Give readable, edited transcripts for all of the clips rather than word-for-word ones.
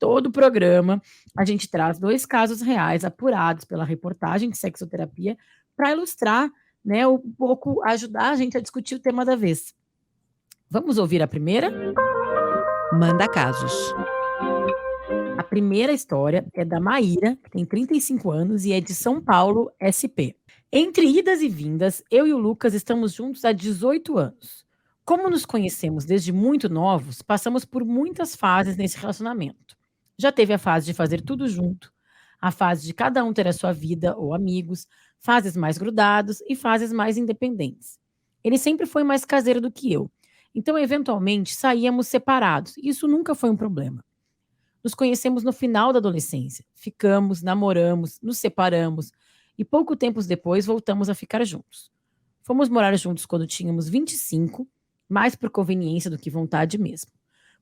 todo o programa, a gente traz 2 casos reais apurados pela reportagem de sexoterapia para ilustrar, né, um pouco, ajudar a gente a discutir o tema da vez. Vamos ouvir a primeira? Manda casos. A primeira história é da Maíra, que tem 35 anos e é de São Paulo, SP. Entre idas e vindas, eu e o Lucas estamos juntos há 18 anos. Como nos conhecemos desde muito novos, passamos por muitas fases nesse relacionamento. Já teve a fase de fazer tudo junto, a fase de cada um ter a sua vida ou amigos, fases mais grudados e fases mais independentes. Ele sempre foi mais caseiro do que eu, então eventualmente saíamos separados, e isso nunca foi um problema. Nos conhecemos no final da adolescência. Ficamos, namoramos, nos separamos e pouco tempo depois voltamos a ficar juntos. Fomos morar juntos quando tínhamos 25, mais por conveniência do que vontade mesmo.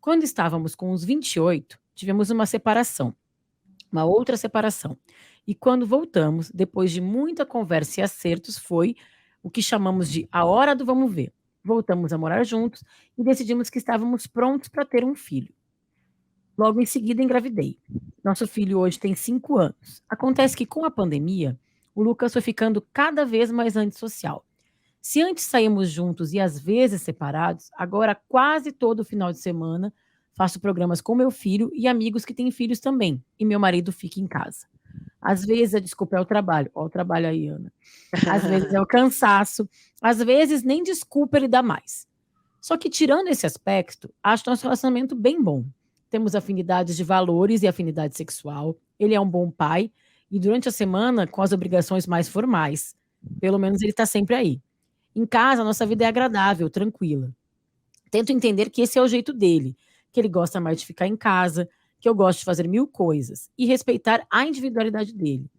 Quando estávamos com uns 28, tivemos uma separação, uma outra separação. E quando voltamos, depois de muita conversa e acertos, foi o que chamamos de a hora do vamos ver. Voltamos a morar juntos e decidimos que estávamos prontos para ter um filho. Logo em seguida, engravidei. Nosso filho hoje tem 5 anos. Acontece que com a pandemia, o Lucas foi ficando cada vez mais antissocial. Se antes saímos juntos e às vezes separados, agora quase todo final de semana faço programas com meu filho e amigos que têm filhos também, e meu marido fica em casa. Às vezes a desculpa é o trabalho. Olha o trabalho aí, Ana. Às vezes é o cansaço. Às vezes nem desculpa ele dá mais. Só que tirando esse aspecto, acho nosso relacionamento bem bom. Temos afinidades de valores e afinidade sexual. Ele é um bom pai e durante a semana com as obrigações mais formais. Pelo menos ele está sempre aí. Em casa, nossa vida é agradável, tranquila. Tento entender que esse é o jeito dele, que ele gosta mais de ficar em casa, que eu gosto de fazer 1000 coisas e respeitar a individualidade dele.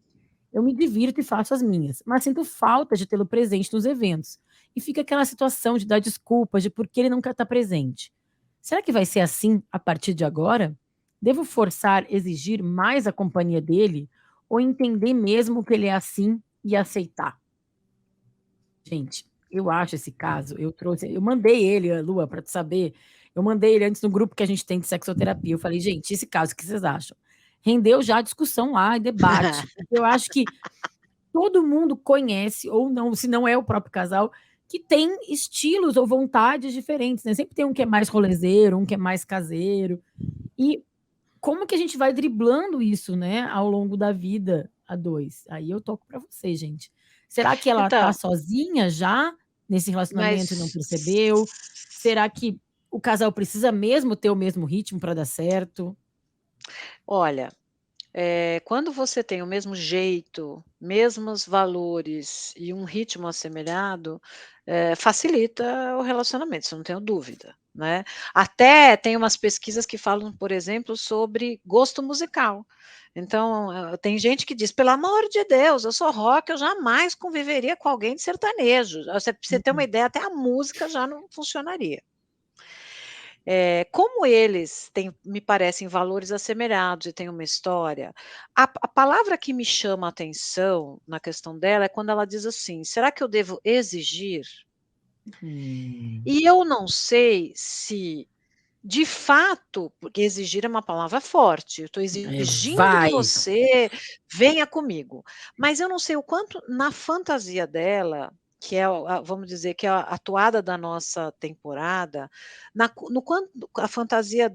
Eu me divirto e faço as minhas, mas sinto falta de tê-lo presente nos eventos. E fica aquela situação de dar desculpas de por que ele nunca está presente. Será que vai ser assim a partir de agora? Devo forçar, exigir mais a companhia dele ou entender mesmo que ele é assim e aceitar? Gente, eu acho esse caso, eu mandei ele, Lua, para tu saber, eu mandei ele antes no grupo que a gente tem de sexoterapia. Eu falei, gente, esse caso, o que vocês acham? Rendeu já discussão lá e debate. Eu acho que todo mundo conhece, ou não, se não é o próprio casal, que tem estilos ou vontades diferentes, né? Sempre tem um que é mais rolezeiro, um que é mais caseiro. E como que a gente vai driblando isso, né, ao longo da vida a dois? Aí eu toco para você, gente. Será que ela tá Então, sozinha já nesse relacionamento e não mas percebeu? Será que o casal precisa mesmo ter o mesmo ritmo para dar certo? olha, quando você tem o mesmo jeito, mesmos valores e um ritmo assemelhado, facilita o relacionamento, isso não tenho dúvida, né. Até tem umas pesquisas que falam, por exemplo, sobre gosto musical. Então, tem gente que diz: "Pelo amor de Deus, eu sou rock, eu jamais conviveria com alguém de sertanejo". Você pra você ter uma Uhum. ideia, até a música já não funcionaria. Como eles têm, me parecem, valores assemelhados e têm uma história, a palavra que me chama a atenção na questão dela é quando ela diz assim: "Será que eu devo exigir?". Hum. E eu não sei se, de fato, porque exigir é uma palavra forte, eu estou exigindo que Vai. você venha comigo, mas eu não sei o quanto na fantasia dela, que é a vamos dizer que é a toada da nossa temporada, no quanto na fantasia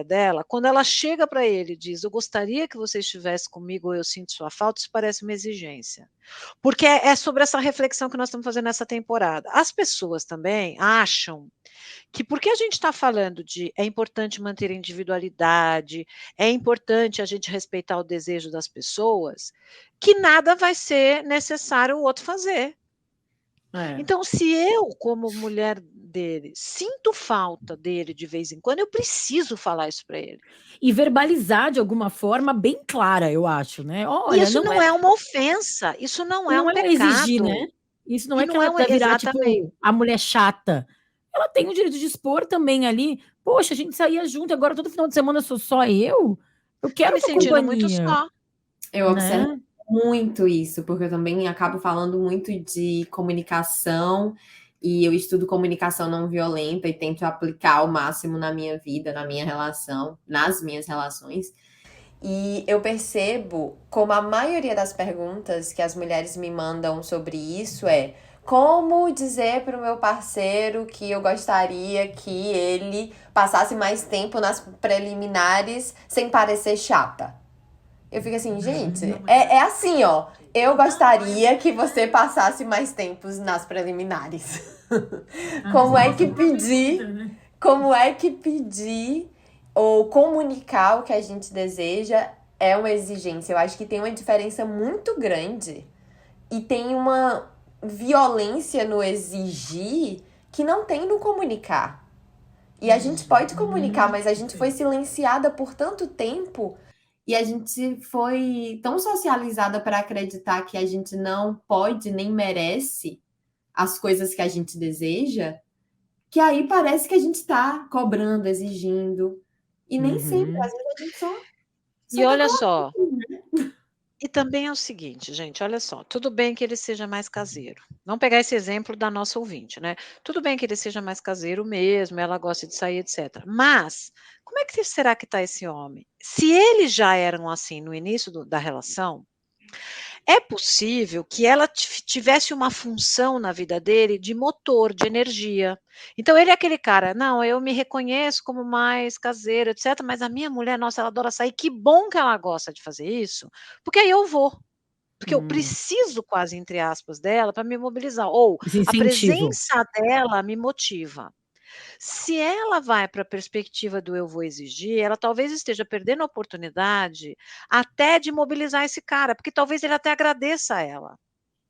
dela, quando ela chega para ele e diz: "Eu gostaria que você estivesse comigo ou eu sinto sua falta", isso parece uma exigência. Porque é sobre essa reflexão que nós estamos fazendo nessa temporada. As pessoas também acham que porque a gente está falando de é importante manter a individualidade, é importante a gente respeitar o desejo das pessoas, que nada vai ser necessário o outro fazer. É. Então, se eu, como mulher dele, sinto falta dele de vez em quando, eu preciso falar isso para ele. E verbalizar de alguma forma bem clara, eu acho, né. E Olha, isso não não é é uma ofensa, isso não e é um não é exigir, né. pecado, Isso não e é que não ela é um vai virar, exatamente. tipo, a mulher chata. Ela tem o direito de expor também ali: "Poxa, a gente saía junto, agora todo final de semana sou só eu? Eu Tô quero me tua sentindo muito companhia", só. Eu observo né. muito isso, porque eu também acabo falando muito de comunicação e eu estudo comunicação não violenta e tento aplicar ao máximo na minha vida, na minha relação, nas minhas relações. E eu percebo como a maioria das perguntas que as mulheres me mandam sobre isso é: como dizer para o meu parceiro que eu gostaria que ele passasse mais tempo nas preliminares sem parecer chata? Eu fico assim, gente, é assim, ó. Eu gostaria que você passasse mais tempos nas preliminares. Como é que pedir ou comunicar o que a gente deseja é uma exigência. Eu acho que tem uma diferença muito grande e tem uma violência no exigir que não tem no comunicar. E a gente pode comunicar, mas a gente foi silenciada por tanto tempo e a gente foi tão socializada para acreditar que a gente não pode nem merece as coisas que a gente deseja, que aí parece que a gente está cobrando, exigindo. E nem sempre, às vezes a gente só E olha só, e também é o seguinte, gente, olha só, tudo bem que ele seja mais caseiro. Vamos pegar esse exemplo da nossa ouvinte, né? Tudo bem que ele seja mais caseiro mesmo, ela gosta de sair, etc. Mas, como é que será que está esse homem? Se eles já eram assim no início da relação, é possível que ela tivesse uma função na vida dele de motor, de energia. Então ele é aquele cara, não, eu me reconheço como mais caseiro, etc, mas a minha mulher, nossa, ela adora sair, que bom que ela gosta de fazer isso, porque aí eu vou. Porque eu preciso, quase entre aspas, dela para me mobilizar. Ou Esse a incentivo. presença dela me motiva. Se ela vai para a perspectiva do eu vou exigir, ela talvez esteja perdendo a oportunidade até de mobilizar esse cara, porque talvez ele até agradeça a ela.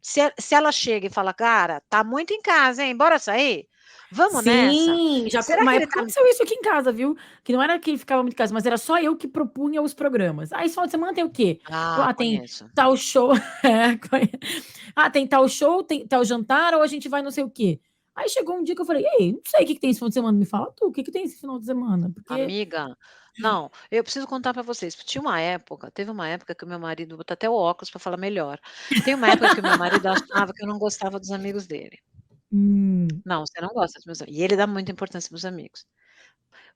Se ela chega e fala, cara, tá muito em casa, hein? Bora sair? Vamos nessa? Sim, já Será que uma ele época aconteceu isso aqui em casa, viu? Que não era que ele ficava muito em casa, mas era só eu que propunha os programas. Aí esse final de semana tem o quê? Ah, Tem conheço. tal show. Tem tal show, tem tal jantar, ou a gente vai não sei o quê. Aí chegou um dia que eu falei, ei, não sei o que tem esse final de semana, me fala tu, o que tem esse final de semana? Porque Amiga, não, eu preciso contar para vocês. Teve uma época que o meu marido, vou botar até o óculos para falar melhor. Tem uma época que o meu marido achava que eu não gostava dos amigos dele. Não, você não gosta dos meus amigos. E ele dá muita importância para os amigos.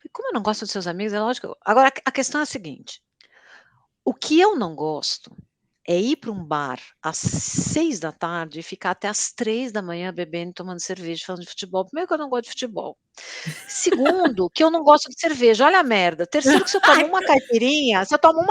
E como eu não gosto dos seus amigos, é lógico. Agora, a questão é a seguinte: o que eu não gosto é ir para um bar às 6 da tarde e ficar até às 3 da manhã bebendo, tomando cerveja, falando de futebol. Primeiro que eu não gosto de futebol. Segundo, que eu não gosto de cerveja. Olha a merda. Terceiro, que se eu tomo uma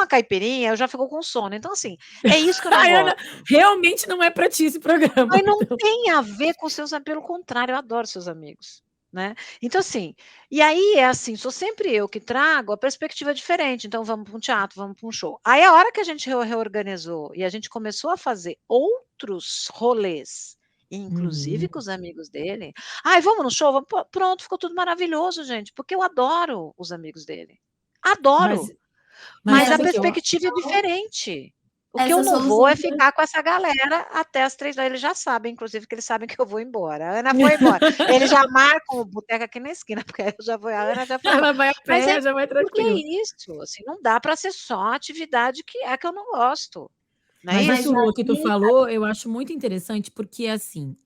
caipirinha, eu já fico com sono. Então, assim, é isso que eu não Ana, gosto. realmente não é pra ti esse programa. Mas não então. tem a ver com seus amigos, pelo contrário, eu adoro seus amigos, né. Então assim, e aí é assim, sou sempre eu que trago a perspectiva diferente, então vamos para um teatro, vamos para um show. Aí a hora que a gente reorganizou e a gente começou a fazer outros rolês, inclusive com os amigos dele, "Ai, vamos no show? Vamos", pronto, ficou tudo maravilhoso, gente, porque eu adoro os amigos dele. Mas, Adoro, mas mas a sabe que eu, perspectiva é diferente. O que eu Essa não vou solução é ficar com essa galera até as 3 horas. Eles já sabem, inclusive, que eles sabem que eu vou embora. A Ana foi embora. Eles já marcam o boteco aqui na esquina, porque aí eu já vou, a Ana já foi embora. ela vai a Mas pé, já vai porque tranquilo. é isso, assim, não dá para ser só atividade que eu não gosto, não é Mas isso? isso, Lu, que tu falou, eu acho muito interessante, porque assim,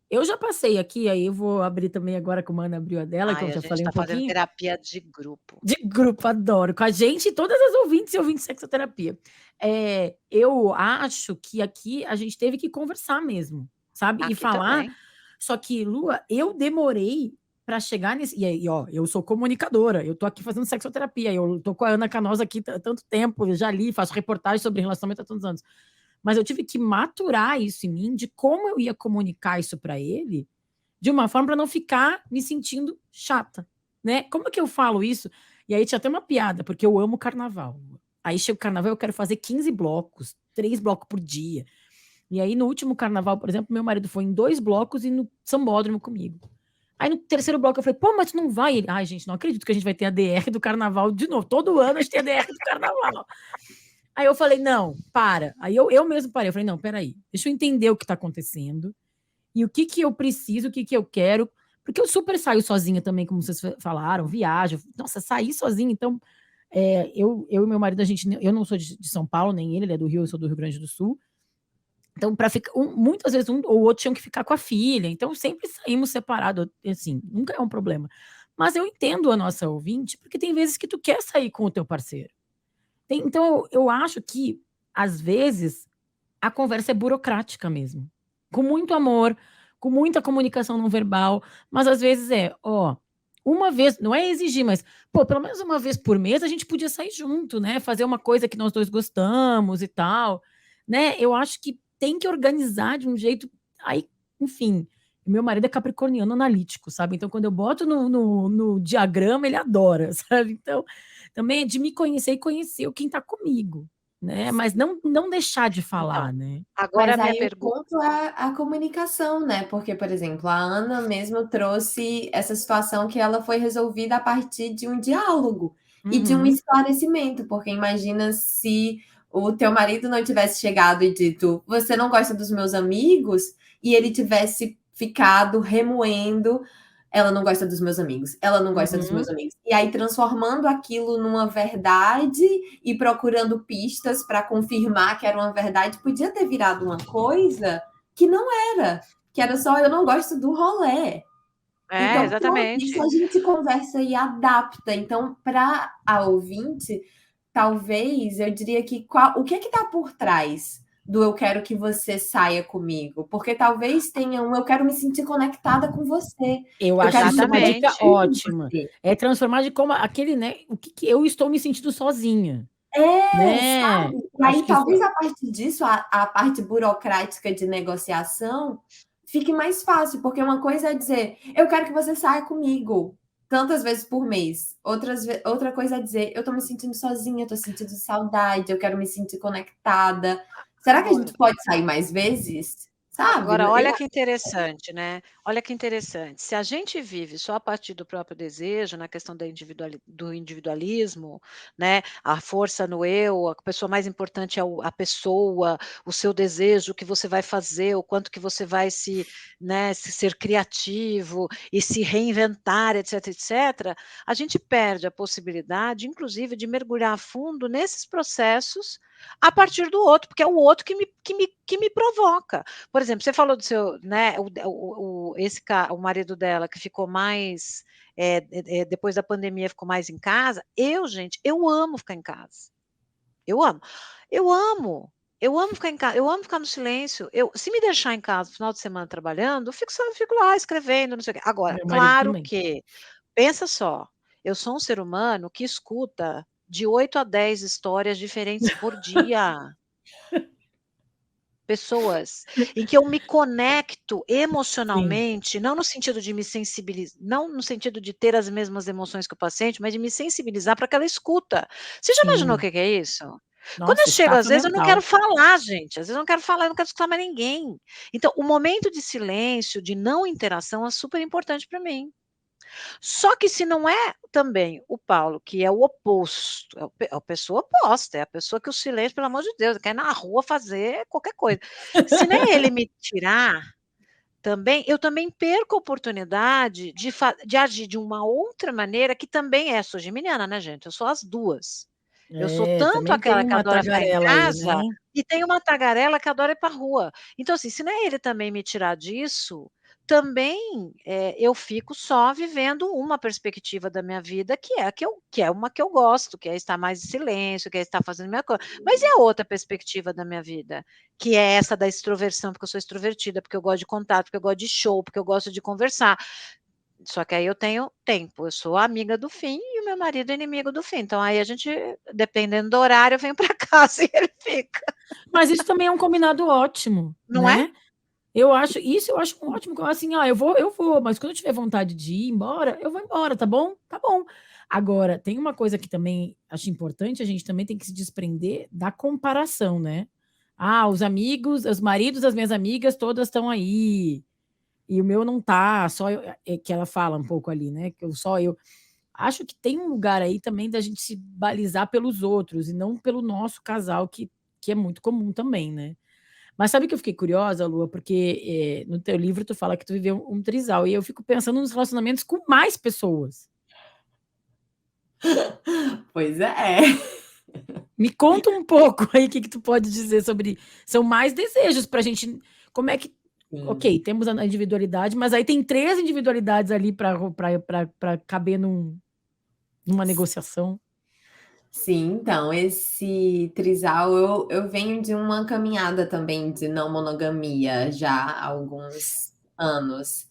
eu já passei aqui, aí eu vou abrir também agora como a Ana abriu a dela, que eu Ai, a já gente falei um está fazendo pouquinho, terapia de grupo. de grupo, adoro, com a gente e todas as ouvintes e ouvintes de sexoterapia. Eu acho que aqui a gente teve que conversar mesmo, sabe? E Aqui falar. também. Só que, Lua, eu demorei para chegar nesse. E aí, ó, eu sou comunicadora, eu tô aqui fazendo sexoterapia, eu tô com a Ana Canosa aqui há tanto tempo, eu já li, faço reportagem sobre relacionamento há tantos anos. Mas eu tive que maturar isso em mim, de como eu ia comunicar isso para ele, de uma forma para não ficar me sentindo chata, né? Como que eu falo isso? E aí tinha até uma piada, porque eu amo carnaval. Aí chega o carnaval, eu quero fazer 15 blocos, 3 blocos por dia. E aí, no último carnaval, por exemplo, meu marido foi em 2 blocos e no sambódromo comigo. Aí no terceiro bloco eu falei, pô, mas tu não vai? Ele, ai, gente, não acredito que a gente vai ter a DR do carnaval de novo. Todo ano a gente tem a DR do carnaval. Aí eu falei, não, para. Aí eu mesmo parei. Eu falei, não, peraí, deixa eu entender o que tá acontecendo e o que que eu preciso, o que que eu quero. Porque eu super saio sozinha também, como vocês falaram, viajo. Nossa, sair sozinha, então... eu e meu marido, eu não sou de São Paulo, nem ele é do Rio, eu sou do Rio Grande do Sul. Então, para ficar, muitas vezes um ou outro tinham que ficar com a filha, então sempre saímos separados, assim, nunca é um problema. Mas eu entendo a nossa ouvinte, porque tem vezes que tu quer sair com o teu parceiro. Então, eu acho que, às vezes, a conversa é burocrática mesmo. Com muito amor, com muita comunicação não verbal, mas às vezes ó, uma vez, não é exigir, mas, pô, pelo menos uma vez por mês a gente podia sair junto, né? Fazer uma coisa que nós dois gostamos e tal, né? Eu acho que tem que organizar de um jeito. Aí, enfim, meu marido é capricorniano analítico, sabe? Então, quando eu boto no diagrama, ele adora, sabe? Então, também é de me conhecer e conhecer quem tá comigo, né? Mas não deixar de Então, falar, né? agora a Mas minha aí o pergunta. ponto é a comunicação, né? Porque, por exemplo, a Ana mesmo trouxe essa situação que ela foi resolvida a partir de um diálogo e de um Uhum. esclarecimento, porque imagina se o teu marido não tivesse chegado e dito, você não gosta dos meus amigos, e ele tivesse ficado remoendo, ela não gosta dos meus amigos, ela não gosta dos meus amigos. E aí transformando aquilo numa verdade e procurando pistas para confirmar que era uma verdade, podia ter virado uma coisa que não era, que era só eu não gosto do rolê. Então, pronto, isso Exatamente. a gente conversa e adapta. Então, para a ouvinte, talvez eu diria que o que está por trás do eu quero que você saia comigo? Porque talvez tenha eu quero me sentir conectada com você. Eu Eu acho quero isso uma me dica Exatamente. divertir com ótima. você. É transformar de como aquele, né? O que eu estou me sentindo sozinha, né? Sabe? E Acho aí, que isso talvez a partir disso, a parte burocrática de negociação fique mais fácil, porque uma coisa é dizer, eu quero que você saia comigo tantas vezes por mês. Outra coisa é dizer, eu tô me sentindo sozinha, eu tô sentindo saudade, eu quero me sentir conectada. Será que a Agora gente pode sair mais vezes? Sabe? Agora, olha que interessante, né? Olha que interessante. Se a gente vive só a partir do próprio desejo, na questão do individualismo, né? A força no eu, a pessoa mais importante é a pessoa, o seu desejo, o que você vai fazer, o quanto que você vai né, se ser criativo e se reinventar, etc, etc. A gente perde a possibilidade, inclusive, de mergulhar a fundo nesses processos a partir do outro, porque é o outro que me provoca. Por exemplo, você falou do seu, né, o marido dela que ficou mais, depois da pandemia ficou mais em casa. Gente, eu amo ficar em casa. Eu amo. Eu amo. Eu amo ficar em casa, eu amo ficar no silêncio. Se me deixar em casa no final de semana trabalhando, fico lá escrevendo, não sei o quê. Agora, meu marido claro também. que, pensa só, eu sou um ser humano que escuta de 8 a 10 histórias diferentes por dia. Pessoas em que eu me conecto Sim, emocionalmente, não no sentido de me sensibilizar, não no sentido de ter as mesmas emoções que o paciente, mas de me sensibilizar para aquela escuta. Você já imaginou o sim. que que é isso? Quando eu Nossa, chego, está às vezes, eu não quero fundamental. falar, gente, às vezes eu não quero falar, eu não quero escutar mais ninguém. Então, o momento de silêncio, de não interação é super importante para mim. Só que se não é também o Paulo, que é o oposto, é a pessoa oposta, é a pessoa que o silêncio, pelo amor de Deus, quer ir na rua fazer qualquer coisa. Se nem ele me tirar, também, eu também perco a oportunidade de agir de uma outra maneira, que também sou geminiana, né, gente? Eu sou as duas. Eu sou tanto Também tem aquela que uma adora ficar em tagarela aí, casa, né? e tem uma tagarela que adora ir para a rua. Então, assim, se não é ele também me tirar disso, também, eu fico só vivendo uma perspectiva da minha vida, que é uma que eu gosto, que é estar mais em silêncio, que é estar fazendo minha coisa. Mas e a outra perspectiva da minha vida? Que é essa da extroversão, porque eu sou extrovertida, porque eu gosto de contato, porque eu gosto de show, porque eu gosto de conversar. Só que aí eu tenho tempo, eu sou amiga do fim e o meu marido é inimigo do fim. Então aí a gente, dependendo do horário, eu venho para casa e ele fica. Mas isso também é um combinado ótimo, Não é? né? Eu acho um ótimo, assim, eu vou, mas quando eu tiver vontade de ir embora, eu vou embora, tá bom? Tá bom. Agora, tem uma coisa que também acho importante, a gente também tem que se desprender da comparação, né? Ah, os amigos, os maridos das minhas amigas todas estão aí, e o meu não tá, só eu, que ela fala um pouco ali, né? Que eu só eu. Acho que tem um lugar aí também da gente se balizar pelos outros e não pelo nosso casal, que é muito comum também, né? Mas sabe que eu fiquei curiosa, Lua, porque no teu livro tu fala que tu viveu um trisal, e eu fico pensando nos relacionamentos com mais pessoas. Pois é. Me conta um pouco aí o que tu pode dizer sobre... São mais desejos pra gente... Como é que... Sim. Ok, temos a individualidade, mas aí tem 3 individualidades ali para caber numa negociação. Sim, então, esse trisal, eu venho de uma caminhada também de não monogamia já há alguns anos.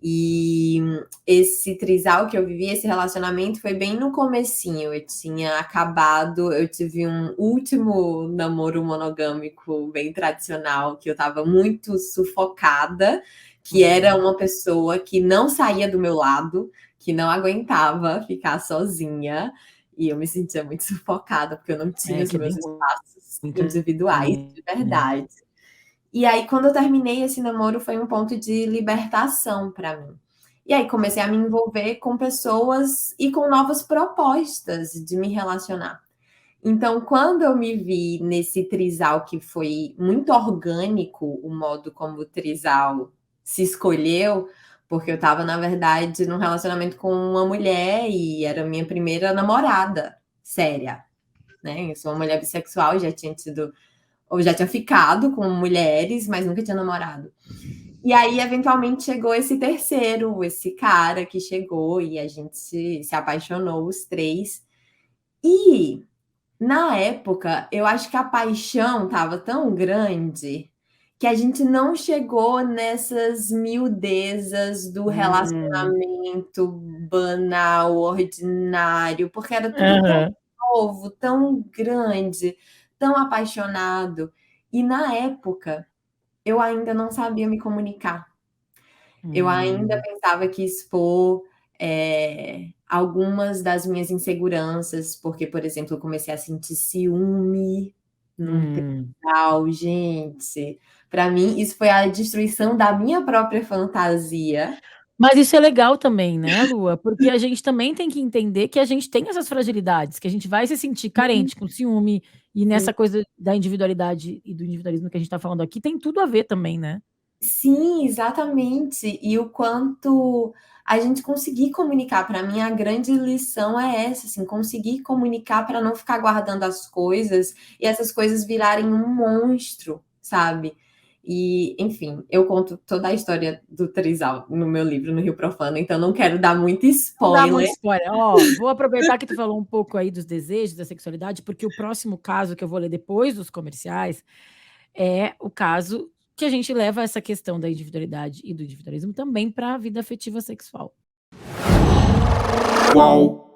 E esse trisal que eu vivi, esse relacionamento, foi bem no comecinho. Eu tinha acabado, eu tive um último namoro monogâmico bem tradicional, que eu estava muito sufocada, que era uma pessoa que não saía do meu lado, que não aguentava ficar sozinha. E eu me sentia muito sufocada, porque eu não tinha os Que é meus bem espaços muito, individuais, de verdade. E aí, quando eu terminei esse namoro, foi um ponto de libertação para mim. E aí, comecei a me envolver com pessoas e com novas propostas de me relacionar. Então, quando eu me vi nesse trisal que foi muito orgânico, o modo como o trisal se escolheu, porque eu estava, na verdade, num relacionamento com uma mulher e era minha primeira namorada séria, né? Eu sou uma mulher bissexual, já tinha tido, ou já tinha ficado com mulheres, mas nunca tinha namorado. E aí, eventualmente, chegou esse terceiro, esse cara que chegou e a gente se apaixonou, os 3. E na época, eu acho que a paixão estava tão grande que a gente não chegou nessas miudezas do relacionamento banal, ordinário, porque era tudo tão novo, tão grande, tão apaixonado. E na época, eu ainda não sabia me comunicar. Eu ainda pensava que expor algumas das minhas inseguranças, porque, por exemplo, eu comecei a sentir ciúme num trisal, gente. Para mim, isso foi a destruição da minha própria fantasia. Mas isso é legal também, né, Lua? Porque a gente também tem que entender que a gente tem essas fragilidades, que a gente vai se sentir carente, com ciúme, e nessa coisa da individualidade e do individualismo que a gente está falando aqui, tem tudo a ver também, né? Sim, exatamente. E o quanto a gente conseguir comunicar, para mim a grande lição é essa, assim, conseguir comunicar para não ficar guardando as coisas e essas coisas virarem um monstro, sabe? E, enfim, eu conto toda a história do trisal no meu livro, no Rio Profano, então não quero dar muito Não dá muito spoiler. spoiler. Ó, vou aproveitar que tu falou um pouco aí dos desejos, da sexualidade, porque o próximo caso que eu vou ler depois dos comerciais é o caso que a gente leva essa questão da individualidade e do individualismo também para a vida afetiva sexual. Qual?